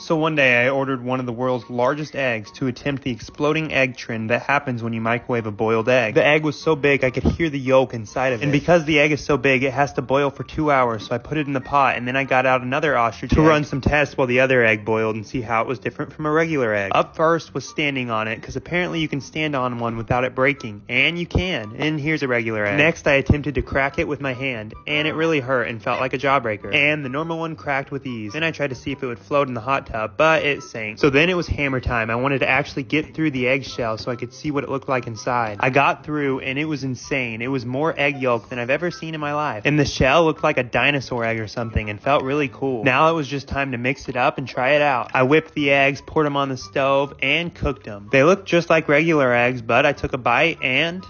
So one day I ordered one of the world's largest eggs to attempt the exploding egg trend that happens when you microwave a boiled egg. The egg was so big I could hear the yolk inside of it. And because the egg is so big, it has to boil for 2 hours, so I put it in the pot and then I got out another ostrich egg to run some tests while the other egg boiled and see how it was different from a regular egg. Up first was standing on it, because apparently you can stand on one without it breaking. And you can. And here's a regular egg. Next I attempted to crack it with my hand, and it really hurt and felt like a jawbreaker. And the normal one cracked with ease. Then I tried to see if it would float in the hot tub, but it sank. So then it was hammer time. I wanted to actually get through the eggshell so I could see what it looked like inside. I got through and it was insane. It was more egg yolk than I've ever seen in my life. And the shell looked like a dinosaur egg or something and felt really cool. Now it was just time to mix it up and try it out. I whipped the eggs, poured them on the stove, and cooked them. They looked just like regular eggs, but I took a bite and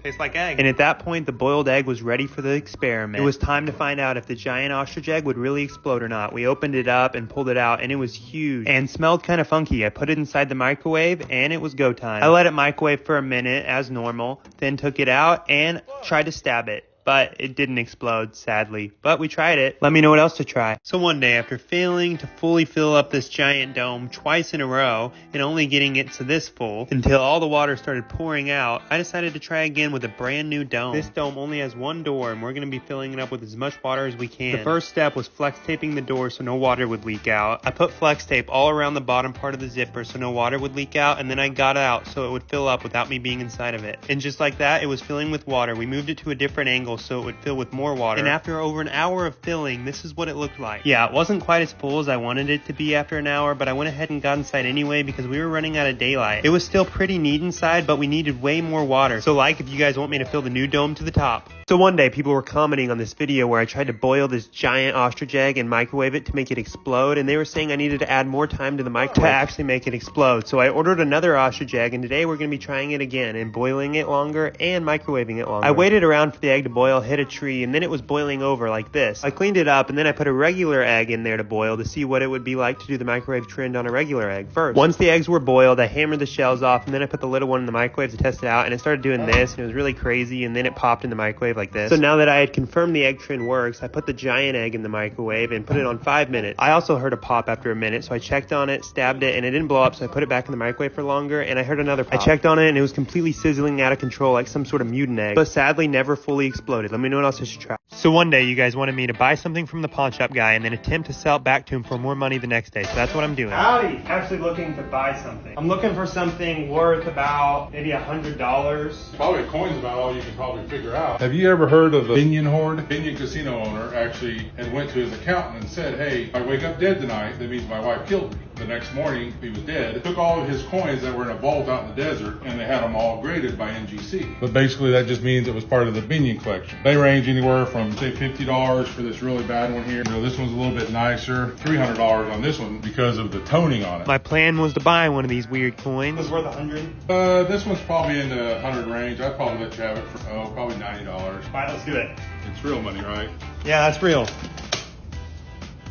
tastes like egg. And at that point, the boiled egg was ready for the experiment. It was time to find out if the giant ostrich egg would really explode or not. We opened it up and pulled it out, and it was huge and smelled kind of funky. I put it inside the microwave, and it was go time. I let it microwave for a minute as normal, then took it out and tried to stab it. But it didn't explode, sadly. But we tried it. Let me know what else to try. So one day, after failing to fully fill up this giant dome twice in a row, and only getting it to this full, until all the water started pouring out, I decided to try again with a brand new dome. This dome only has one door, and we're going to be filling it up with as much water as we can. The first step was flex taping the door so no water would leak out. I put flex tape all around the bottom part of the zipper so no water would leak out, and then I got out so it would fill up without me being inside of it. And just like that, it was filling with water. We moved it to a different angle so it would fill with more water. And after over an hour of filling, this is what it looked like. Yeah, it wasn't quite as full as I wanted it to be after an hour, but I went ahead and got inside anyway because we were running out of daylight. It was still pretty neat inside, but we needed way more water. So like if you guys want me to fill the new dome to the top. So one day people were commenting on this video where I tried to boil this giant ostrich egg and microwave it to make it explode, and they were saying I needed to add more time to the microwave to actually make it explode. So I ordered another ostrich egg, and today we're going to be trying it again and boiling it longer and microwaving it longer. I waited around for the egg to boil, hit a tree, and then it was boiling over like this. I cleaned it up and then I put a regular egg in there to boil to see what it would be like to do the microwave trend on a regular egg first. Once the eggs were boiled, I hammered the shells off, and then I put the little one in the microwave to test it out, and it started doing this, and it was really crazy, and then it popped in the microwave like this. So now that I had confirmed the egg trend works, I put the giant egg in the microwave and put it on 5 minutes. I also heard a pop after a minute, so I checked on it, stabbed it, and it didn't blow up, so I put it back in the microwave for longer, and I heard another pop. I checked on it, and it was completely sizzling out of control like some sort of mutant egg, but sadly never fully exploded. Let me know what else I should try. So one day you guys wanted me to buy something from the pawn shop guy and then attempt to sell it back to him for more money the next day, so that's what I'm doing. Howdy, actually looking to buy something. I'm looking for something worth about maybe $100. Probably coin's about all you can probably figure out. Have you ever heard of the Binion hoard? Binion casino owner actually had went to his accountant and said, hey, if I wake up dead tonight, that means my wife killed me. The next morning, he was dead. Took all of his coins that were in a vault out in the desert, and they had them all graded by NGC. But basically, that just means it was part of the Binion collection. They range anywhere from, say, $50 for this really bad one here. You know, this one's a little bit nicer. $300 on this one because of the toning on it. My plan was to buy one of these weird coins. This is worth $100? This one's probably in the 100 range. I'd probably let you have it for, probably $90. All right, let's do it. It's real money, right? Yeah, that's real.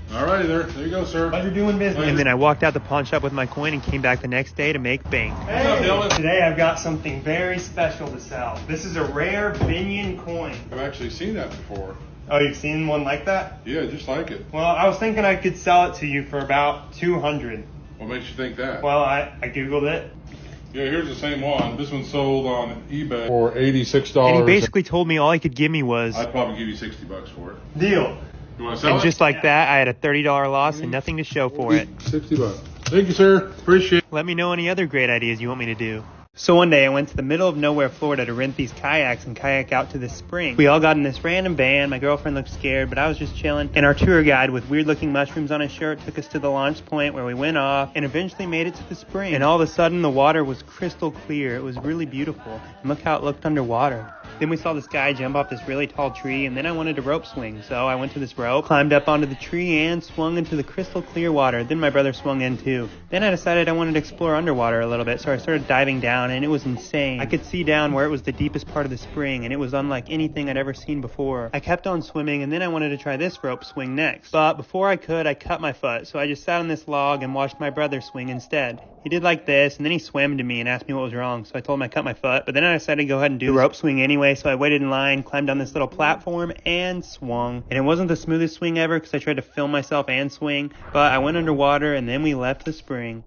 Alrighty there you go, sir. Pleasure doing business. And then I walked out the pawn shop with my coin and came back the next day to make bank. Hey, what's up, Dylan? Today I've got something very special to sell. This is a rare Binion coin. I've actually seen that before. Oh, you've seen one like that? Yeah, just like it. Well, I was thinking I could sell it to you for about $200. What makes you think that? Well, I Googled it. Yeah, here's the same one. This one sold on eBay for $86. And he basically told me all he could give me was... I'd probably give you $60 for it. Deal. You want to sell it? And just like that, I had a $30 loss and nothing to show for it. $60. Thank you, sir. Appreciate it. Let me know any other great ideas you want me to do. So one day I went to the middle of nowhere, Florida to rent these kayaks and kayak out to this spring. We all got in this random van. My girlfriend looked scared, but I was just chilling. And our tour guide with weird looking mushrooms on his shirt took us to the launch point where we went off and eventually made it to the spring. And all of a sudden the water was crystal clear. It was really beautiful. And look how it looked underwater. Then we saw this guy jump off this really tall tree, and then I wanted to rope swing. So I went to this rope, climbed up onto the tree, and swung into the crystal clear water. Then my brother swung in too. Then I decided I wanted to explore underwater a little bit, so I started diving down, and it was insane. I could see down where it was the deepest part of the spring, and it was unlike anything I'd ever seen before. I kept on swimming, and then I wanted to try this rope swing next. But before I could, I cut my foot, so I just sat on this log and watched my brother swing instead. He did like this, and then he swam to me and asked me what was wrong, so I told him I cut my foot. But then I decided to go ahead and do the rope swing anyway, so I waited in line, climbed down this little platform, and swung. And it wasn't the smoothest swing ever because I tried to film myself and swing, but I went underwater, and then we left the spring.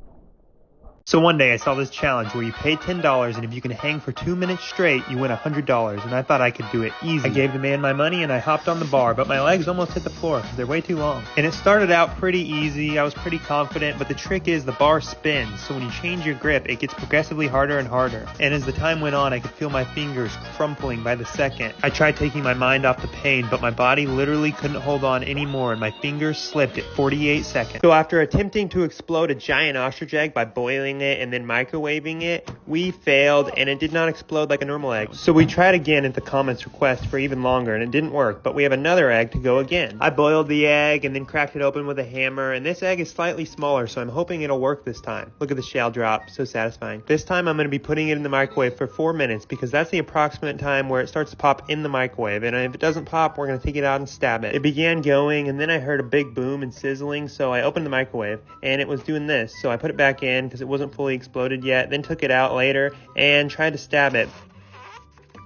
So one day I saw this challenge where you pay $10 and if you can hang for 2 minutes straight, you win $100, and I thought I could do it easy. I gave the man my money and I hopped on the bar, but my legs almost hit the floor because they're way too long. And it started out pretty easy, I was pretty confident, but the trick is the bar spins, so when you change your grip, it gets progressively harder and harder. And as the time went on, I could feel my fingers crumpling by the second. I tried taking my mind off the pain, but my body literally couldn't hold on anymore and my fingers slipped at 48 seconds. So after attempting to explode a giant ostrich egg by boiling it and then microwaving it, we failed and it did not explode like a normal egg. So we tried again at the comments request for even longer and it didn't work, but we have another egg to go again. I boiled the egg and then cracked it open with a hammer, and this egg is slightly smaller, so I'm hoping it'll work this time. Look at the shell drop, so satisfying. This time I'm going to be putting it in the microwave for 4 minutes because that's the approximate time where it starts to pop in the microwave, and if it doesn't pop, we're going to take it out and stab it. It began going and then I heard a big boom and sizzling, so I opened the microwave and it was doing this, so I put it back in because it wasn't fully exploded yet, then took it out later and tried to stab it.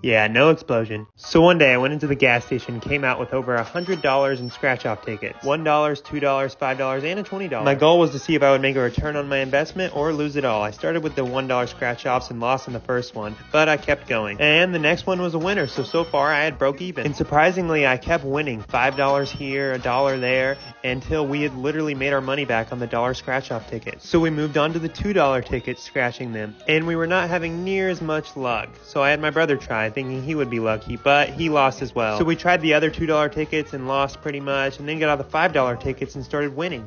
Yeah, no explosion. So one day I went into the gas station and came out with over $100 in scratch-off tickets. $1, $2, $5, and a $20. My goal was to see if I would make a return on my investment or lose it all. I started with the $1 scratch-offs and lost in the first one, but I kept going. And the next one was a winner, so far I had broke even. And surprisingly, I kept winning. $5 here, $1 there, until we had literally made our money back on the $1 scratch-off tickets. So we moved on to the $2 tickets, scratching them. And we were not having near as much luck. So I had my brother try, thinking he would be lucky, but he lost as well. So we tried the other $2 tickets and lost pretty much, and then got all the $5 tickets and started winning.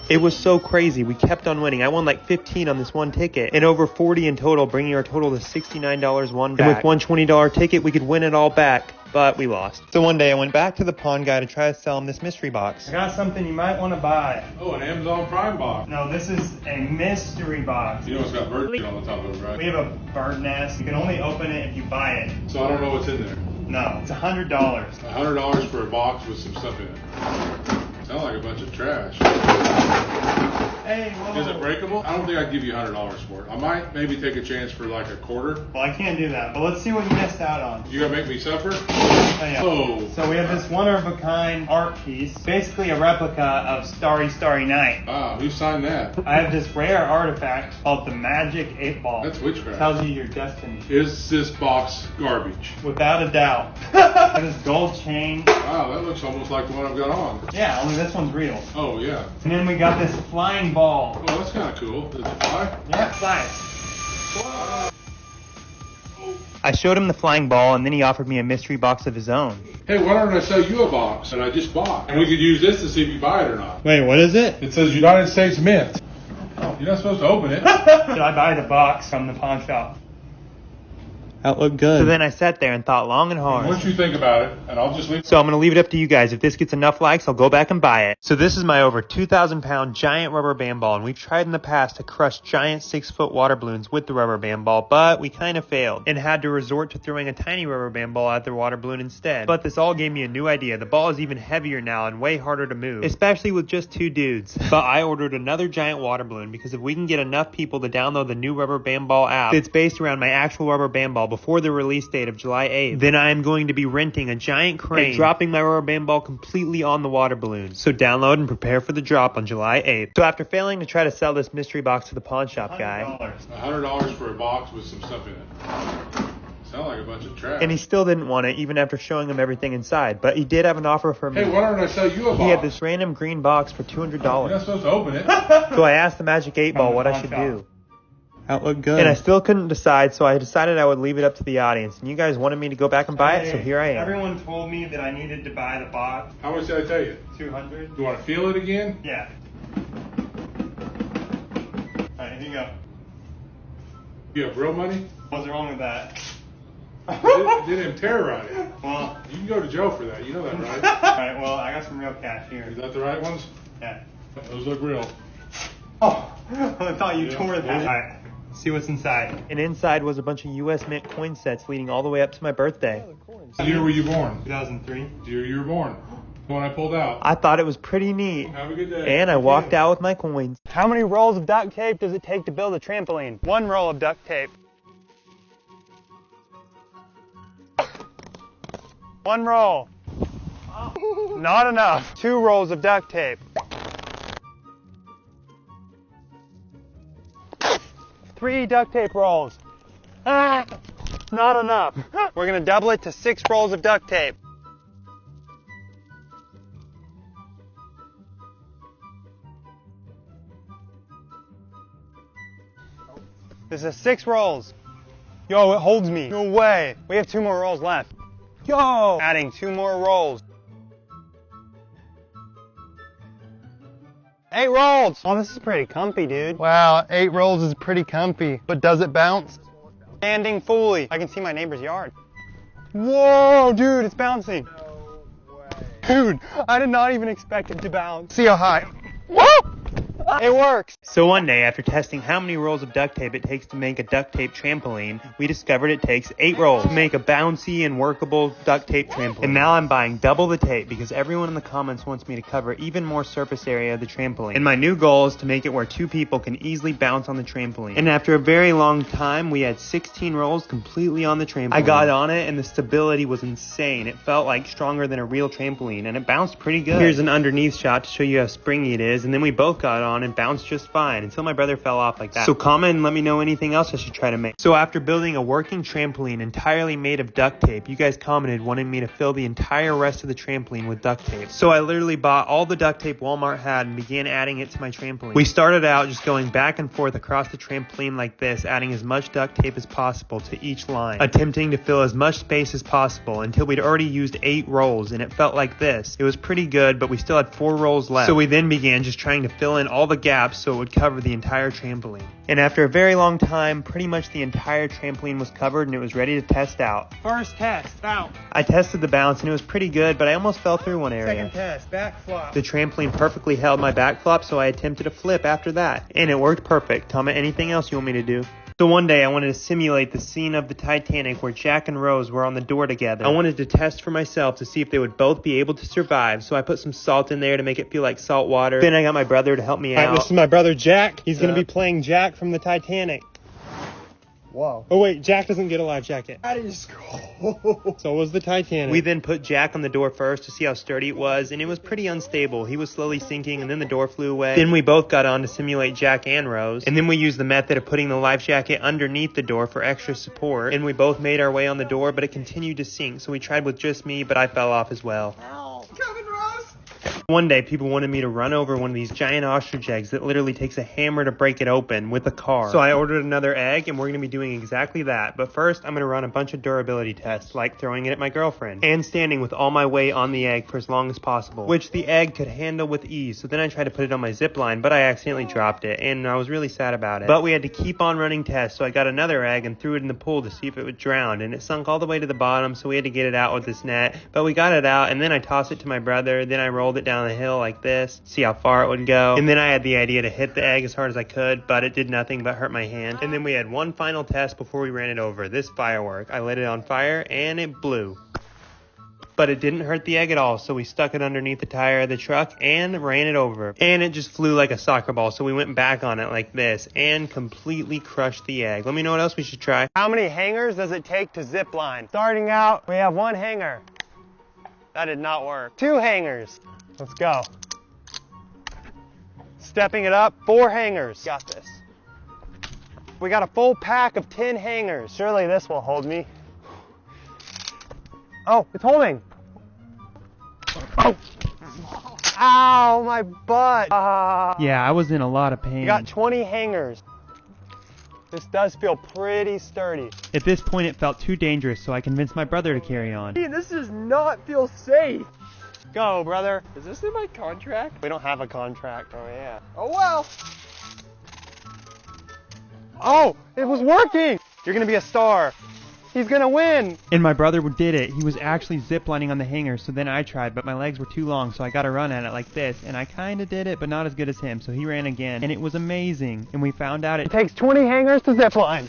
It was so crazy. We kept on winning. I won like 15 on this one ticket, and over 40 in total, bringing our total to $69 won back. And with one $20 ticket, we could win it all back, but we lost. So one day I went back to the pawn guy to try to sell him this mystery box. I got something you might want to buy. Oh, an Amazon Prime box. No, this is a mystery box. You know it's got bird shit on the top of it, right? We have a bird nest. You can only open it if you buy it. So I don't know what's in there. No, it's $100. $100 for a box with some stuff in it. Sound like a bunch of trash. Hey, whoa. Is it breakable? I don't think I'd give you $100 for it. I might maybe take a chance for like a quarter. Well, I can't do that, but let's see what you missed out on. You gonna make me suffer? Oh, yeah. Oh. So we have this one-of-a-kind art piece, basically a replica of Starry, Starry Night. Wow, who signed that? I have this rare artifact called the Magic 8-Ball. That's witchcraft. Tells you your destiny. Is this box garbage? Without a doubt. And this gold chain. Wow, that looks almost like the one I've got on. Yeah, only this one's real. Oh, yeah. And then we got this flying ball. Oh, that's kind of cool. Does it fly? Yeah, it flies. I showed him the flying ball, and then he offered me a mystery box of his own. Hey, why don't I sell you a box that I just bought? And we could use this to see if you buy it or not. Wait, what is it? It says United States Mint. Oh, you're not supposed to open it. Should I buy the box from the pawn shop? That looked good. So then I sat there and thought long and hard. What you think about it, and I'll just leave. So I'm going to leave it up to you guys. If this gets enough likes, I'll go back and buy it. So this is my over 2,000 pound giant rubber band ball, and we've tried in the past to crush giant 6-foot water balloons with the rubber band ball, but we kind of failed and had to resort to throwing a tiny rubber band ball at the water balloon instead. But this all gave me a new idea. The ball is even heavier now and way harder to move, especially with just 2 dudes. But I ordered another giant water balloon because if we can get enough people to download the new rubber band ball app that's based around my actual rubber band ball before the release date of July 8th, then I am going to be renting a giant crane and dropping my rubber band ball completely on the water balloon. So download and prepare for the drop on July 8th. So after failing to try to sell this mystery box to the pawn shop guy, $100 for a box with some stuff in it. Sound like a bunch of trash. And he still didn't want it even after showing him everything inside, but he did have an offer for me. Hey, why don't I sell you a box? He had this random green box for $200. You're not supposed to open it. So I asked the Magic 8-Ball what I should do. That looked good. And I still couldn't decide, so I decided I would leave it up to the audience. And you guys wanted me to go back and buy it, so here I am. Everyone told me that I needed to buy the box. How much did I tell you? $200. You want to feel it again? Yeah. Alright, here you go. You have real money? What's wrong with that? Did him terrorize you. Well, you can go to jail for that. You know that, right? Alright, well, I got some real cash here. Is that the right ones? Yeah. Those look real. Oh, I thought you tore that. Alright. See what's inside. And inside was a bunch of U.S. Mint coin sets leading all the way up to my birthday. What year were you born? 2003. The year you were born. When I pulled out. I thought it was pretty neat. Have a good day. And I walked out with my coins. How many rolls of duct tape does it take to build a trampoline? 1 roll of duct tape. 1 roll. Not enough. 2 rolls of duct tape. 3 duct tape rolls. Ah, not enough. We're gonna double it to 6 rolls of duct tape. This is 6 rolls. Yo, it holds me. No way. We have 2 more rolls left. Yo! Adding 2 more rolls. 8 rolls! Oh, this is pretty comfy, dude. Wow, 8 rolls is pretty comfy. But does it bounce? Standing fully. I can see my neighbor's yard. Whoa, dude, it's bouncing. No way. Dude, I did not even expect it to bounce. See how high. Whoa! It works! So one day, after testing how many rolls of duct tape it takes to make a duct tape trampoline, we discovered it takes 8 rolls to make a bouncy and workable duct tape trampoline. And now I'm buying double the tape because everyone in the comments wants me to cover even more surface area of the trampoline. And my new goal is to make it where 2 people can easily bounce on the trampoline. And after a very long time, we had 16 rolls completely on the trampoline. I got on it and the stability was insane. It felt like stronger than a real trampoline and it bounced pretty good. Here's an underneath shot to show you how springy it is, and then we both got on and bounced just fine until my brother fell off like that. So comment and let me know anything else I should try to make. So after building a working trampoline entirely made of duct tape, you guys commented wanting me to fill the entire rest of the trampoline with duct tape. So I literally bought all the duct tape Walmart had and began adding it to my trampoline. We started out just going back and forth across the trampoline like this, adding as much duct tape as possible to each line, attempting to fill as much space as possible until we'd already used 8 rolls, and it felt like this. It was pretty good, but we still had 4 rolls left. So we then began just trying to fill in all the gaps so it would cover the entire trampoline. And after a very long time, pretty much the entire trampoline was covered and it was ready to test out. First test, bounce. I tested the bounce and it was pretty good, but I almost fell through one area. Second test, back flop. The trampoline perfectly held my back flop, so I attempted a flip after that. And it worked perfect. Comment anything else you want me to do. So one day I wanted to simulate the scene of the Titanic where Jack and Rose were on the door together. I wanted to test for myself to see if they would both be able to survive, so I put some salt in there to make it feel like salt water. Then I got my brother to help me out. This is my brother Jack. He's going to be playing Jack from the Titanic. Whoa. Oh wait, Jack doesn't get a life jacket. That is cool. So was the Titanic. We then put Jack on the door first to see how sturdy it was, and it was pretty unstable. He was slowly sinking, and then the door flew away. Then we both got on to simulate Jack and Rose, and then we used the method of putting the life jacket underneath the door for extra support, and we both made our way on the door, but it continued to sink, so we tried with just me, but I fell off as well. Ow. Coming, Rose! One day, people wanted me to run over one of these giant ostrich eggs that literally takes a hammer to break it open with a car. So I ordered another egg, and we're going to be doing exactly that. But first, I'm going to run a bunch of durability tests, like throwing it at my girlfriend, and standing with all my weight on the egg for as long as possible, which the egg could handle with ease. So then I tried to put it on my zip line, but I accidentally dropped it, and I was really sad about it. But we had to keep on running tests, so I got another egg and threw it in the pool to see if it would drown, and it sunk all the way to the bottom, so we had to get it out with this net. But we got it out, and then I tossed it to my brother, then I rolled it down the hill like this, see how far it would go. And then I had the idea to hit the egg as hard as I could, but it did nothing but hurt my hand. And then we had one final test before we ran it over. This firework. I lit it on fire and it blew. But it didn't hurt the egg at all, so we stuck it underneath the tire of the truck and ran it over. And it just flew like a soccer ball, so we went back on it like this and completely crushed the egg. Let me know what else we should try. How many hangers does it take to zip line? Starting out, we have 1 hanger. That did not work. 2 hangers. Let's go. Stepping it up, 4 hangers. Got this. We got a full pack of 10 hangers. Surely this will hold me. Oh, it's holding. Oh. Ow, my butt. Yeah, I was in a lot of pain. We got 20 hangers. This does feel pretty sturdy. At this point, it felt too dangerous, so I convinced my brother to carry on. Hey, this does not feel safe. Go, brother. Is this in my contract? We don't have a contract. Oh, yeah. Oh, well. Oh, it was working. You're going to be a star. He's going to win. And my brother did it. He was actually ziplining on the hanger, so then I tried, but my legs were too long, so I got to run at it like this. And I kind of did it, but not as good as him, so he ran again. And it was amazing. And we found out it takes 20 hangers to zipline.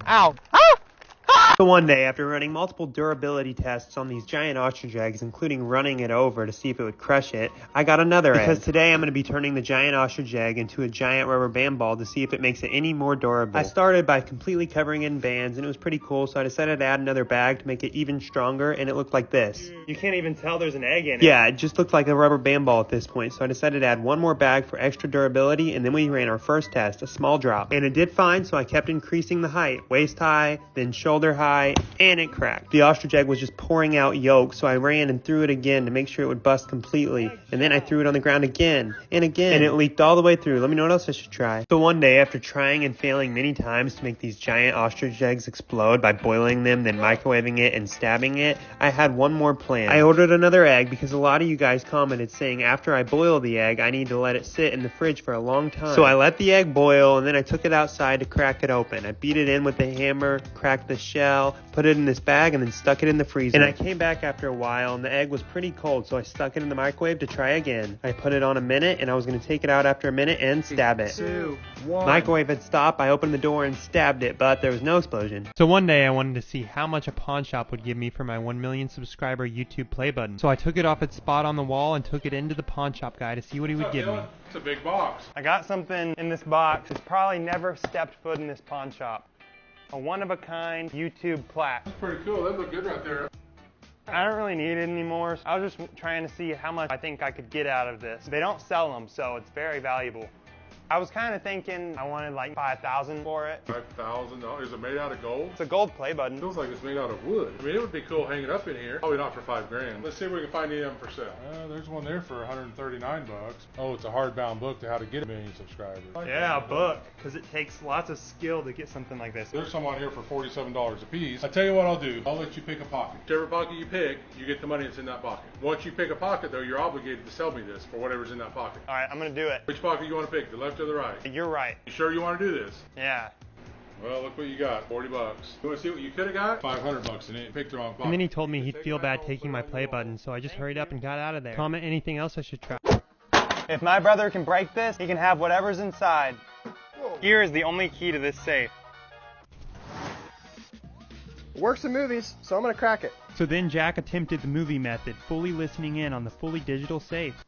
Ow. Ah! So So one day, after running multiple durability tests on these giant ostrich eggs, including running it over to see if it would crush it, I got another egg. Because today I'm going to be turning the giant ostrich egg into a giant rubber band ball to see if it makes it any more durable. I started by completely covering it in bands, and it was pretty cool, so I decided to add another bag to make it even stronger, and it looked like this. You can't even tell there's an egg in it. Yeah, it just looked like a rubber band ball at this point, so I decided to add one more bag for extra durability, and then we ran our first test, a small drop. And it did fine, so I kept increasing the height, waist high, then shoulder high, and it cracked. The ostrich egg was just pouring out yolk, so I ran and threw it again to make sure it would bust completely. And then I threw it on the ground again, and it leaked all the way through. Let me know what else I should try. So one day, after trying and failing many times to make these giant ostrich eggs explode by boiling them, then microwaving it and stabbing it, I had one more plan. I ordered another egg because a lot of you guys commented saying after I boil the egg, I need to let it sit in the fridge for a long time. So I let the egg boil, and then I took it outside to crack it open. I beat it in with a hammer, cracked the shell, put it in this bag, and then stuck it in the freezer. And I came back after a while, and the egg was pretty cold, so I stuck it in the microwave to try again. I put it on a minute, and I was going to take it out after a minute and stab it. 2, 1. Microwave had stopped. I opened the door and stabbed it, but there was no explosion. So one day I wanted to see how much a pawn shop would give me for my 1 million subscriber YouTube play button. So I took it off its spot on the wall and took it into the pawn shop guy to see what he would give me. It's a big box. I got something in this box. It's probably never stepped foot in this pawn shop. A one-of-a-kind YouTube plaque. That's pretty cool. That look good right there. I don't really need it anymore. I was just trying to see how much I think I could get out of this. They don't sell them, so it's very valuable. I was kind of thinking I wanted like $5,000 for it. $5,000? Is it made out of gold? It's a gold play button. Feels like it's made out of wood. I mean, it would be cool hanging up in here. Probably not for $5,000. Let's see if we can find any of them for sale. There's one there for $139. Oh, it's a hardbound book to how to get 1 million subscribers. Yeah, a book, because it takes lots of skill to get something like this. There's some on here for $47 a piece. I tell you what I'll do. I'll let you pick a pocket. Whichever pocket you pick, you get the money that's in that pocket. Once you pick a pocket, though, you're obligated to sell me this for whatever's in that pocket. All right, I'm going to do it. Which pocket you want to pick, the left or the right? You're right. You sure you want to do this? Yeah. Well, look what you got. $40. You want to see what you could have got? $500 in it. You picked the wrong pocket. And then he told me he'd feel bad taking my play button, so I just hurried up and got out of there. Comment anything else I should try. If my brother can break this, he can have whatever's inside. Here is the only key to this safe. It works in movies, so I'm gonna crack it. So then Jack attempted the movie method, fully listening in on the fully digital safe.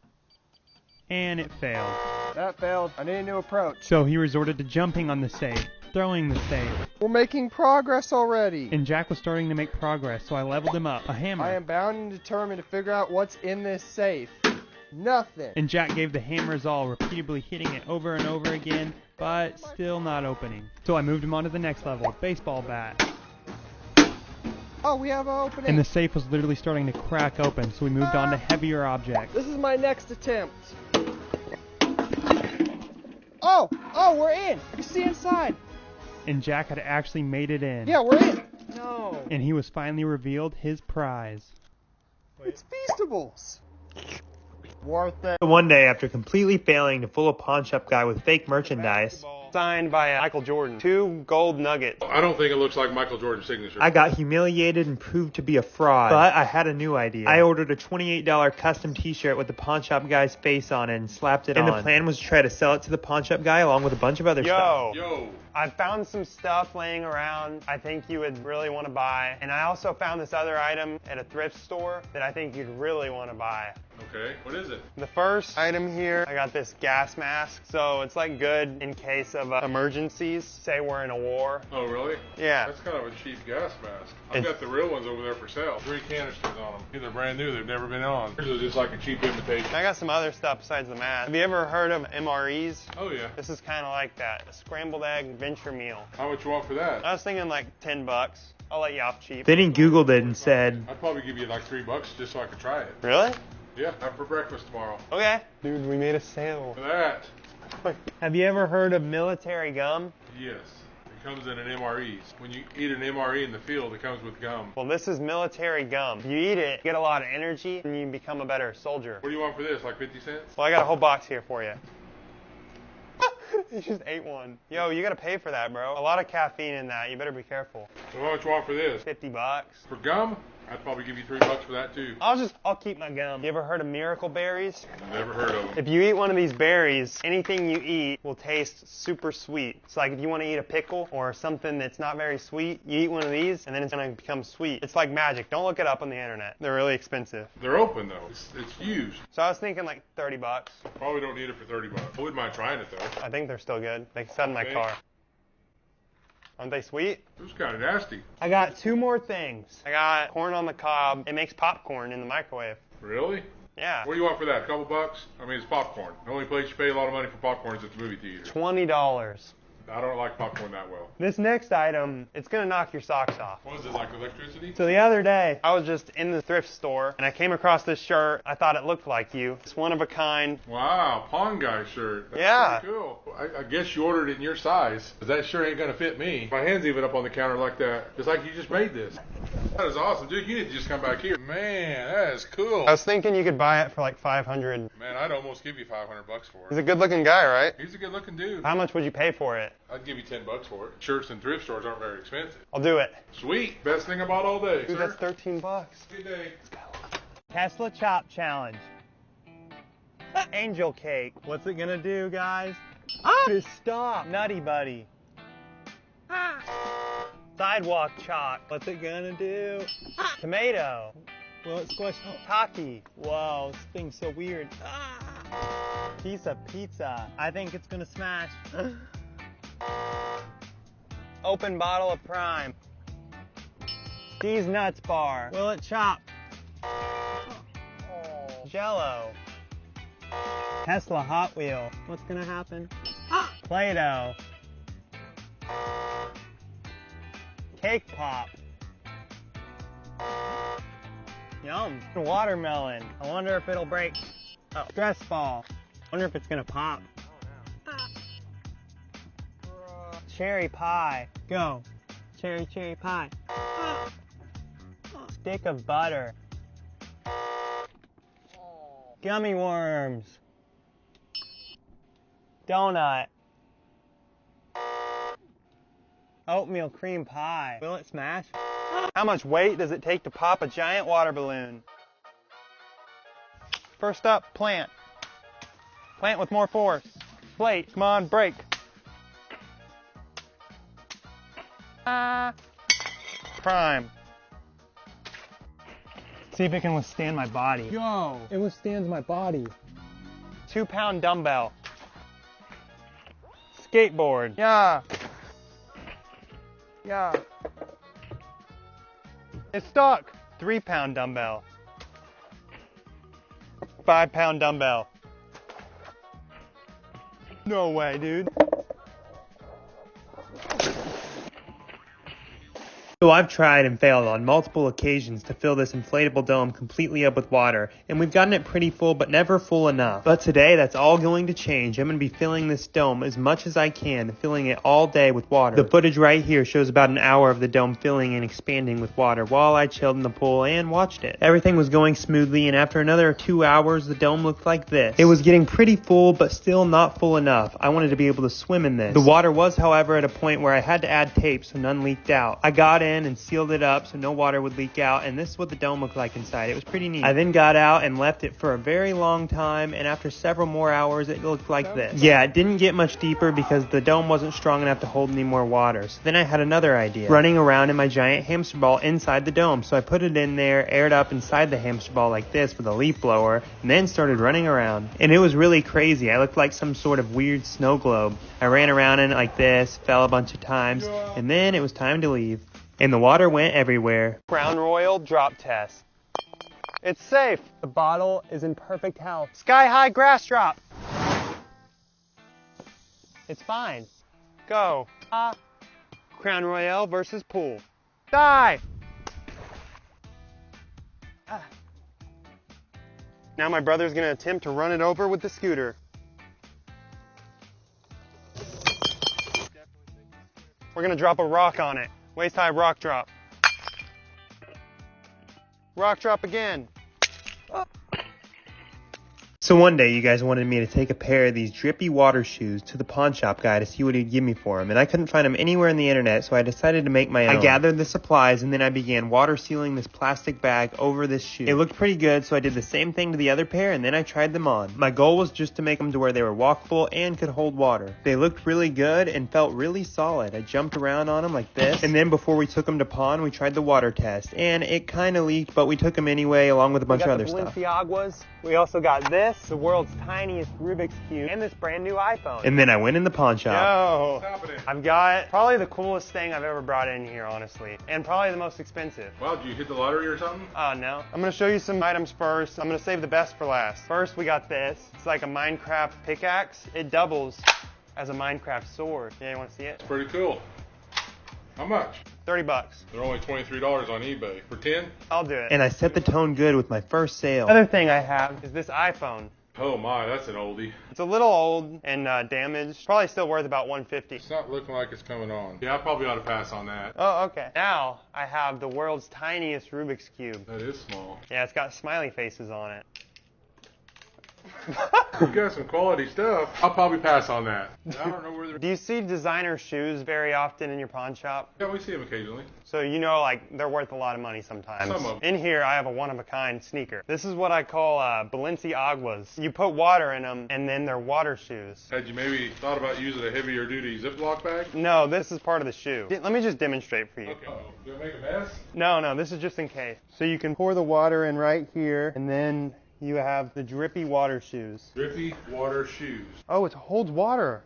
And it failed. That failed. I need a new approach. So he resorted to jumping on the safe, throwing the safe. We're making progress already. And Jack was starting to make progress, so I leveled him up. A hammer. I am bound and determined to figure out what's in this safe. Nothing. And Jack gave the hammer his all, repeatedly hitting it over and over again, but still not opening. So I moved him on to the next level, baseball bat. Oh, we have an opening. And the safe was literally starting to crack open, so we moved on to heavier objects. This is my next attempt. Oh, we're in. You see inside. And Jack had actually made it in. Yeah, we're in. No. And he was finally revealed his prize. It's Feastables. Worth it. One day, after completely failing to fool a pawn shop guy with fake merchandise, Signed by Michael Jordan. 2 gold nuggets. I don't think it looks like Michael Jordan's signature. I got humiliated and proved to be a fraud. But I had a new idea. I ordered a $28 custom t-shirt with the pawn shop guy's face on it and slapped it on. And the plan was to try to sell it to the pawn shop guy along with a bunch of other stuff. Yo. I found some stuff laying around I think you would really want to buy. And I also found this other item at a thrift store that I think you'd really want to buy. Okay, what is it? The first item here, I got this gas mask. So it's like good in case of emergencies. Say we're in a war. Oh, really? Yeah. That's kind of a cheap gas mask. I've got the real ones over there for sale. 3 canisters on them. They're brand new. They've never been on. Here's are just like a cheap imitation. I got some other stuff besides the mask. Have you ever heard of MREs? Oh, yeah. This is kind of like that. A scrambled egg venture meal. How much you want for that? I was thinking like $10. I'll let you off cheap. Then he Googled it and said, I'd probably give you like $3 just so I could try it. Really? Yeah, have for breakfast tomorrow. Okay. Dude, we made a sale. For that. Have you ever heard of military gum? Yes. It comes in an MRE. When you eat an MRE in the field, it comes with gum. Well, this is military gum. You eat it, you get a lot of energy, and you become a better soldier. What do you want for this? Like 50 cents? Well, I got a whole box here for you. You just ate one. Yo, you gotta pay for that, bro. A lot of caffeine in that. You better be careful. So how much you want for this? $50. For gum? I'd probably give you $3 for that too. I'll keep my gum. You ever heard of miracle berries? Never heard of them. If you eat one of these berries, anything you eat will taste super sweet. It's like if you want to eat a pickle or something that's not very sweet, you eat one of these and then it's going to become sweet. It's like magic. Don't look it up on the internet. They're really expensive. They're open though. It's used. So I was thinking like $30. Probably don't need it for $30. I wouldn't mind trying it though. I think they're still good. They sat in my car. Aren't they sweet? It was kind of nasty. I got 2 more things. I got corn on the cob. It makes popcorn in the microwave. Really? Yeah. What do you want for that? A couple bucks? I mean, it's popcorn. The only place you pay a lot of money for popcorn is at the movie theater. $20. I don't like popcorn that well. This next item, it's gonna knock your socks off. What is it, like electricity? So the other day, I was just in the thrift store and I came across this shirt. I thought it looked like you. It's one of a kind. Wow, Pawn Guy shirt. That's Yeah. pretty cool. I guess you ordered it in your size, because that shirt ain't gonna fit me. My hand's even up on the counter like that. It's like you just made this. That is awesome. Dude, you need to just come back here. Man, that is cool. I was thinking you could buy it for like $500. Man, I'd almost give you $500 for He's it. a good looking guy, right? He's a good looking dude. How much would you pay for it? I'd give you $10 for it. Shirts in thrift stores aren't very expensive. I'll do it. Sweet. Best thing I bought all day. Dude, sir. that's $13. Good day. Tesla Chop Challenge. Angel cake. What's it gonna do, guys? Just stop. Nutty Buddy. Sidewalk chalk. What's it gonna do? Tomato. Will it squish? Taki. Whoa, this thing's so weird. Piece of pizza. I think it's gonna smash. Open bottle of Prime. These nuts bar. Will it chop? Jello. Tesla Hot Wheel. What's gonna happen? Play-Doh. Cake Pop. Yum. Watermelon. I wonder if it'll break. Oh, stress ball. I wonder if it's gonna pop. Cherry pie. Go. Cherry pie. Stick of butter. Gummy worms. Donut. Oatmeal cream pie. Will it smash? How much weight does it take to pop a giant water balloon? First up, plant. Plant with more force. Plate, come on, break. Prime. See if it can withstand my body. Go. It withstands my body. 2-pound dumbbell. Skateboard. Yeah. Yeah. It's stuck. 3-pound dumbbell. 5-pound dumbbell. No way, dude. So I've tried and failed on multiple occasions to fill this inflatable dome completely up with water, and we've gotten it pretty full, but never full enough. But today, that's all going to change. I'm going to be filling this dome as much as I can, filling it all day with water. The footage right here shows about an hour of the dome filling and expanding with water while I chilled in the pool and watched it. Everything was going smoothly, and after another 2 hours, the dome looked like this. It was getting pretty full, but still not full enough. I wanted to be able to swim in this. The water was, however, at a point where I had to add tape so none leaked out. I got in and sealed it up so no water would leak out, and this is what the dome looked like inside. It was pretty neat. I then got out and left it for a very long time, and after several more hours it looked like this. Yeah, it didn't get much deeper because the dome wasn't strong enough to hold any more water. So then I had another idea. Running around in my giant hamster ball inside the dome. So I put it in there, aired up inside the hamster ball like this with a leaf blower, and then started running around. And it was really crazy. I looked like some sort of weird snow globe. I ran around in it like this, fell a bunch of times, and then it was time to leave. And the water went everywhere. Crown Royal drop test. It's safe. The bottle is in perfect health. Sky high grass drop. It's fine. Go. Crown Royale versus pool. Die. Now my brother's gonna attempt to run it over with the scooter. We're gonna drop a rock on it. Waist high rock drop. Rock drop again. So one day you guys wanted me to take a pair of these drippy water shoes to the pawn shop guy to see what he'd give me for them, and I couldn't find them anywhere on the internet, so I decided to make my own. I gathered the supplies and then I began water sealing this plastic bag over this shoe. It looked pretty good, so I did the same thing to the other pair and then I tried them on. My goal was just to make them to where they were walkable and could hold water. They looked really good and felt really solid. I jumped around on them like this, and then before we took them to pawn, we tried the water test, and it kind of leaked, but we took them anyway along with a bunch of other stuff. We also got this, the world's tiniest Rubik's Cube, and this brand new iPhone. And then I went in the pawn shop. Yo, I've got probably the coolest thing I've ever brought in here, honestly, and probably the most expensive. Wow, did you hit the lottery or something? Oh, no. I'm going to show you some items first. I'm going to save the best for last. First, we got this. It's like a Minecraft pickaxe. It doubles as a Minecraft sword. Yeah, you want to see it? It's pretty cool. How much? $30. They're only $23 on eBay. For 10? I'll do it. And I set the tone good with my first sale. Another thing I have is this iPhone. Oh my, that's an oldie. It's a little old and damaged. Probably still worth about $150. It's not looking like it's coming on. Yeah, I probably ought to pass on that. Oh, okay. Now I have the world's tiniest Rubik's Cube. That is small. Yeah, it's got smiley faces on it. You got some quality stuff. I'll probably pass on that. I don't know where they're... Do you see designer shoes very often in your pawn shop? Yeah, we see them occasionally. So you know, like, they're worth a lot of money sometimes. Some of them. In here, I have a one-of-a-kind sneaker. This is what I call Balenciagas. You put water in them, and then they're water shoes. Had you maybe thought about using a heavier duty Ziploc bag? No, this is part of the shoe. Let me just demonstrate for you. Okay. Uh-oh. Do I make a mess? No, this is just in case. So you can pour the water in right here, and then you have the drippy water shoes. Drippy water shoes. Oh, it holds water.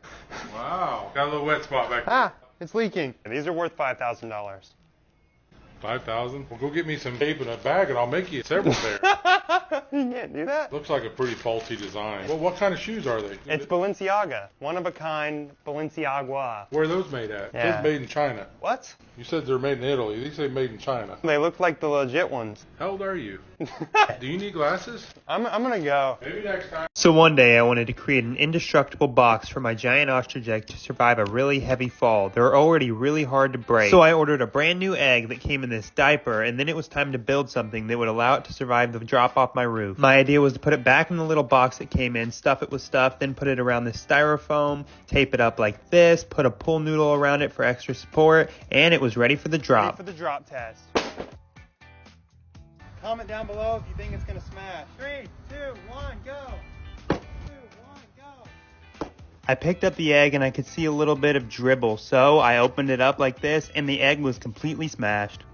Wow. Got a little wet spot back there. Ah, it's leaking. These are worth $5,000. $5,000? Well, go get me some tape and a bag and I'll make you several pairs. You can't do that. Looks like a pretty faulty design. Well, what kind of shoes are they? It's Balenciaga. One-of-a-kind Balenciaga. Where are those made at? Yeah. It says made in China. What? You said they're made in Italy. These say made in China. They look like the legit ones. How old are you? Do you need glasses? I'm gonna go. Maybe next time. So one day I wanted to create an indestructible box for my giant ostrich egg to survive a really heavy fall. They're already really hard to break. So I ordered a brand new egg that came in this diaper, and then it was time to build something that would allow it to survive the drop off my roof. My idea was to put it back in the little box it came in, stuff it with stuff, then put it around this styrofoam, tape it up like this, put a pool noodle around it for extra support, and it was ready for the drop. Ready for the drop test. Comment down below if you think it's gonna smash. 3, 2, 1, go! 2, 1, go! I picked up the egg and I could see a little bit of dribble, so I opened it up like this and the egg was completely smashed.